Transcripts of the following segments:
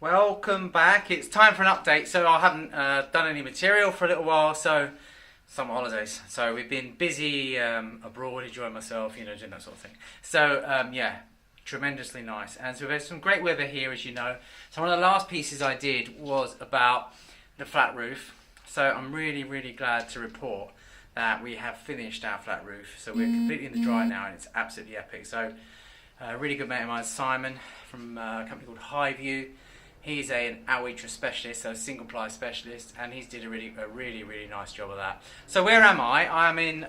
Welcome back. It's time for an update. So I haven't done any material for a little while, so summer holidays. So we've been busy abroad, enjoying myself, doing that sort of thing. So yeah, tremendously nice. And so we've had some great weather here, as you know. So one of the last pieces I did was about the flat roof. So I'm really, really glad to report that we have finished our flat roof. So we're completely in the dry now, and it's absolutely epic. So a really good mate of mine, Simon, from a company called Highview. He's an outreach specialist, so a single ply specialist, and he's did a really nice job of that. So where am I? I'm in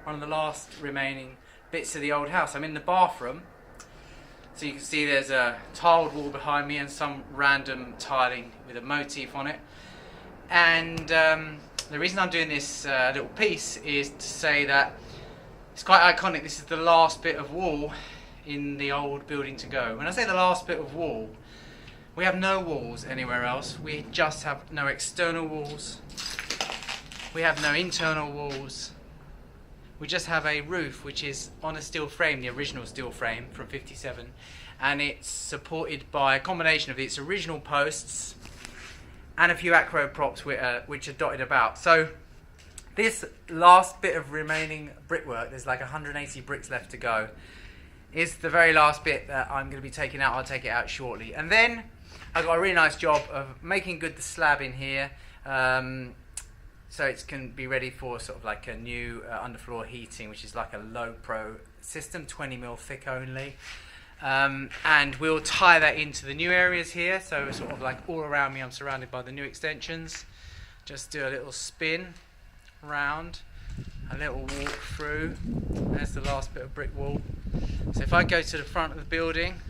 one of the last remaining bits of the old house. I'm in the bathroom. So you can see there's a tiled wall behind me and some random tiling with a motif on it. And the reason I'm doing this little piece is to say that it's quite iconic. This is the last bit of wall in the old building to go. When I say the last bit of wall, we have no walls anywhere else. We just have no external walls. We have no internal walls. We just have a roof which is on a steel frame, the original steel frame from '57, and it's supported by a combination of its original posts and a few acro props which are dotted about. So this last bit of remaining brickwork, there's like 180 bricks left to go, is the very last bit that I'm going to be taking out. I'll take it out shortly. And then I've got a really nice job of making good the slab in here, so it can be ready for sort of like a new underfloor heating, which is like a low pro system, 20mm thick only. And we'll tie that into the new areas here, so sort of like all around me I'm surrounded by the new extensions. Just do a little spin round, a little walk through. There's the last bit of brick wall. So if I go to the front of the building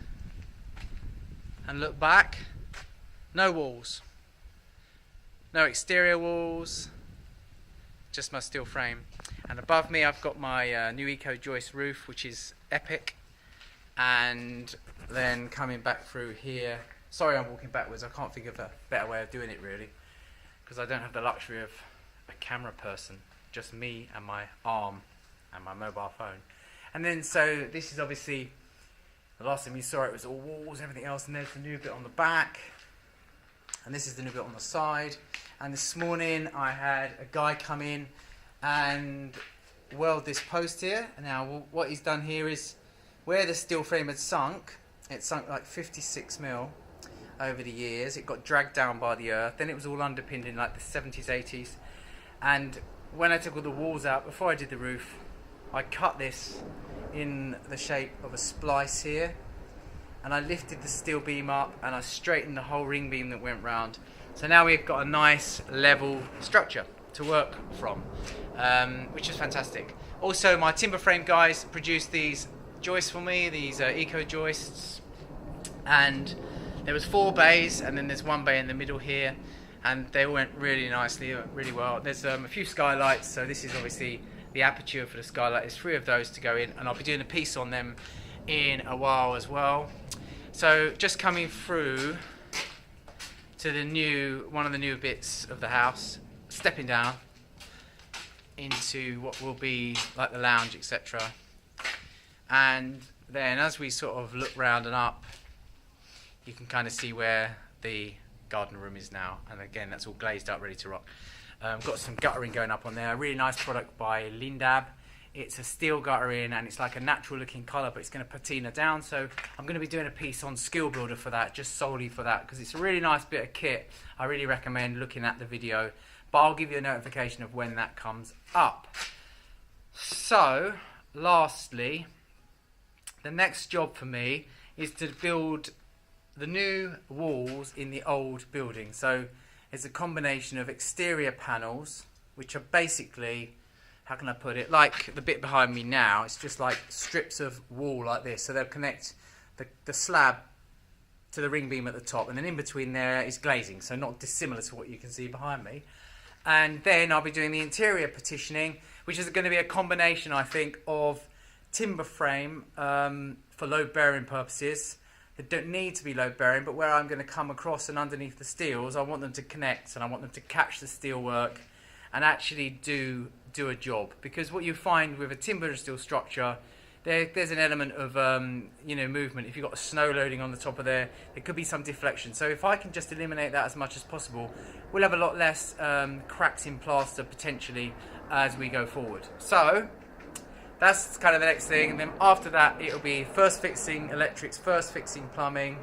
and look back, no walls, no exterior walls, just my steel frame. And above me I've got my new eco joist roof, which is epic. And then coming back through here, sorry I'm walking backwards, I can't think of a better way of doing it really, because I don't have the luxury of a camera person, just me and my arm and my mobile phone. And then so this is obviously the last time you saw it was all walls, everything else, and there's the new bit on the back, and this is the new bit on the side. And this morning I had a guy come in and weld this post here. And now what he's done here is, where the steel frame had sunk, it sunk like 56mm over the years. It got dragged down by the earth. Then it was all underpinned in like the 70s, 80s. And when I took all the walls out, before I did the roof, I cut this in the shape of a splice here. And I lifted the steel beam up and I straightened the whole ring beam that went round. So now we've got a nice level structure to work from, which is fantastic. Also, my timber frame guys produced these joists for me, these eco joists, and there was 4 bays, and then there's 1 bay in the middle here, and they all went really nicely, really well. There's a few skylights, so this is obviously the aperture for the skylight. There's 3 of those to go in, and I'll be doing a piece on them in a while as well. So just coming through to one of the new bits of the house, stepping down into what will be like the lounge, etc. And then as we sort of look round and up, you can kind of see where the garden room is now. And again, that's all glazed up, ready to rock. Got some guttering going up on there. A really nice product by Lindab. It's a steel guttering and it's like a natural looking colour, but it's going to patina down. So I'm going to be doing a piece on Skill Builder for that, just solely for that, because it's a really nice bit of kit. I really recommend looking at the video, but I'll give you a notification of when that comes up. So, lastly, the next job for me is to build the new walls in the old building. So it's a combination of exterior panels, which are basically, how can I put it, like the bit behind me now. It's just like strips of wall like this. So they'll connect the slab to the ring beam at the top, and then in between there is glazing, so not dissimilar to what you can see behind me. And then I'll be doing the interior partitioning, which is going to be a combination, I think, of timber frame for load bearing purposes that don't need to be load bearing, but where I'm going to come across and underneath the steels, I want them to connect and I want them to catch the steel work and actually do a job. Because what you find with a timber and steel structure there's an element of you know, movement. If you've got snow loading on the top of there could be some deflection. So if I can just eliminate that as much as possible, we'll have a lot less cracks in plaster potentially as we go forward. So that's kind of the next thing, and then after that it'll be first fixing electrics, first fixing plumbing,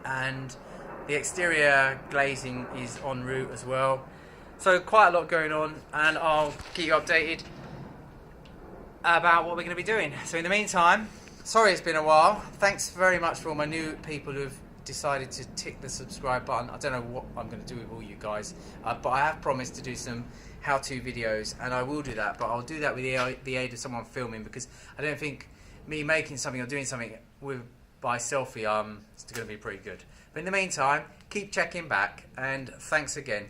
and the exterior glazing is en route as well. So quite a lot going on, and I'll keep you updated about what we're going to be doing. So in the meantime, sorry it's been a while. Thanks very much for all my new people who've decided to tick the subscribe button. I don't know what I'm going to do with all you guys, but I have promised to do some how-to videos, and I will do that, but I'll do that with the aid of someone filming, because I don't think me making something or doing something by selfie it's going to be pretty good. But in the meantime, keep checking back, and thanks again.